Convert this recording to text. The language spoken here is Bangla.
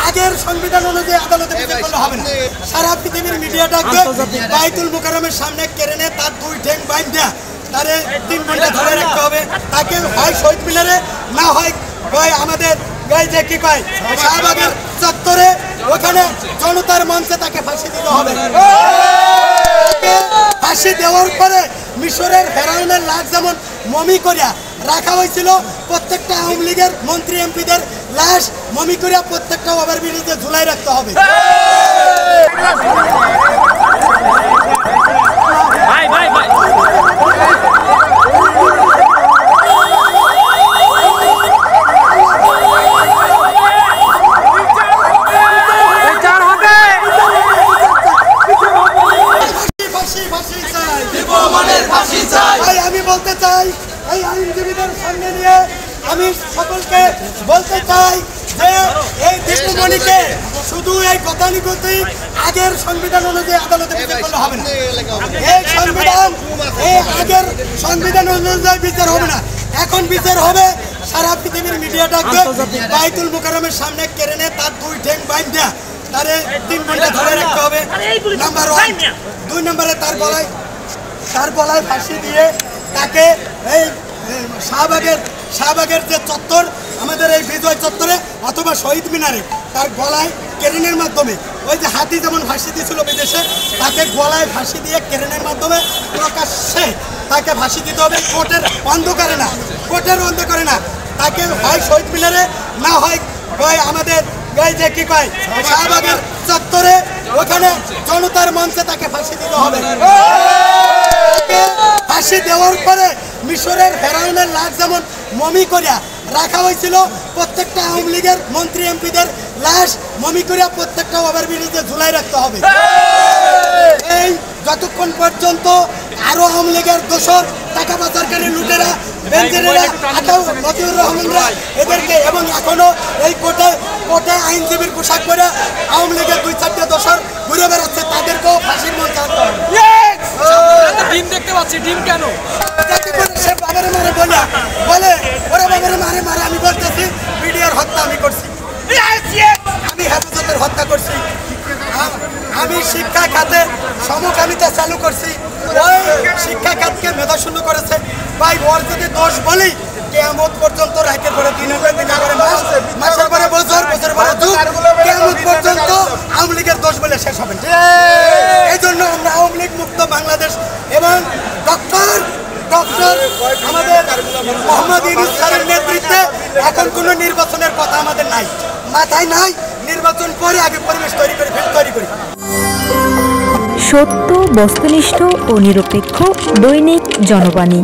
আগের সংবিধান অনুযায়ী আদালতে বিচার করলে হবে না। সারা পৃথিবীর মিডিয়া ডাকবে বাইতুল মুকাররমের সামনে কেড়ে তার দুই ঠ্যাং বাইন্ধা তারে 3 ঘন্টা ধরে রাখতে হবে। তাকে হয় শহীদ মিনারে, না হয় আমাদের যে কি কয় শাহবাগের চত্বরে, ওখানে জনতার মঞ্চে তাকে ফাঁসি দিতে হবে। ফাঁসি দেওয়ার পরে মিশরের ফেরাউনের লাশ যেমন মমি করিয়া রাখা হয়েছিল, প্রত্যেকটা আওয়ামী লীগের মন্ত্রী এমপিদের লাশ মমি করিয়া প্রত্যেকটা ওভার ব্রিজে ঝুলাই রাখতে হবে। আমি বলতে চাই, এই আইনজীবীদের সামনে নিয়ে আমি সকলকে বলতে চাই যে এই দৃষ্টিমণিকে শুধু এই গতানুগতিক আগের সংবিধান অনুযায়ী আদালতে বিচার করলে হবে না। এই আগের সংবিধান অনুযায়ী বিচার হবে না, এখন বিচার হবে সারা পৃথিবীর মিডিয়া ডাকবে বাইতুল মুকাররমের সামনে কেড়ে তার দুই ঠ্যাং বাইন্ধা তারে 3 ঘন্টা ধরে রাখতে হবে। নাম্বার 1। 2 নম্বরে তার গলায় ফাঁসি দিয়ে তাকে এই শাহবাগের যে চত্বর, আমাদের এই বিজয় চত্বরে অথবা শহীদ মিনারে তার গলায় কেরেনের মাধ্যমে, ওই যে হাতি যেমন ফাঁসি দিয়েছিল বিদেশে, তাকে গলায় ফাঁসি দিয়ে কেরেনের মাধ্যমে প্রকাশ্যে তাকে ফাঁসি দিতে হবে। কোর্টের অন্ধকারে না, তাকে হয় শহীদ মিনারে, না হয় আমাদের যে কি কয় শাহবাগের চত্বরে, ওখানে জনতার মঞ্চে তাকে ফাঁসি দিতে হবে। ফাঁসি দেওয়ার পরে মিশরের ফেরাউনের লাশ যেমন মমি করিয়া রাখা হয়েছিল, প্রত্যেকটা আওয়ামী লীগের মন্ত্রী এমপিদের লাশ মমি করিয়া প্রত্যেকটা ওভার ব্রিজে ঝুলাই রাখতে হবে। এই যতক্ষণ পর্যন্ত আরো আওয়ামী লীগের দোষর, টাকা পাচারকারী লুটেরা, বেঞ্জিরেরা, মতিউর রহমানরা এদেরকে, এবং এখনো এই কোর্টে আইনজীবীর পোশাক পরে আওয়ামী লীগের 2-4টা দোষর ঘুরে বেড়াচ্ছে, তাদেরকেও ফাঁসির মঞ্চে আনতে হবে। ডিম দেখতে পাচ্ছি, ডিম কেন? সে বাবারে মারে বলে ওরা বাবারে মারে, আমি বলতেছি বিডিআর হত্যা আমি করছি, আমি হেফাজতের হত্যা করছি, আমি শিক্ষা খাতে সমকামিতা চালু করছি, ওই শিক্ষা খাতকে মেধাশূন্য করেছে। ভাই ওর যদি দোষ বলি, কিয়ামত পর্যন্ত রাতের পরে দিন হবে, মাসের পরে বছর, বছরের পরে যুগ, কিয়ামত পর্যন্ত আওয়ামী লীগের দোষ বলে শেষ হবে। এই জন্য আমরা আওয়ামী লীগ মুক্ত বাংলাদেশ এবং ডক্টর আমাদের মোহাম্মদ ইউনূস স্যারের নেতৃত্বে এখন কোনো নির্বাচনের কথা আমাদের নাই, মাথায় নাই। নির্বাচন করে আগে পরিবেশ তৈরি করি। সত্য, বস্তুনিষ্ঠ ও নিরপেক্ষ দৈনিক জনবাণী।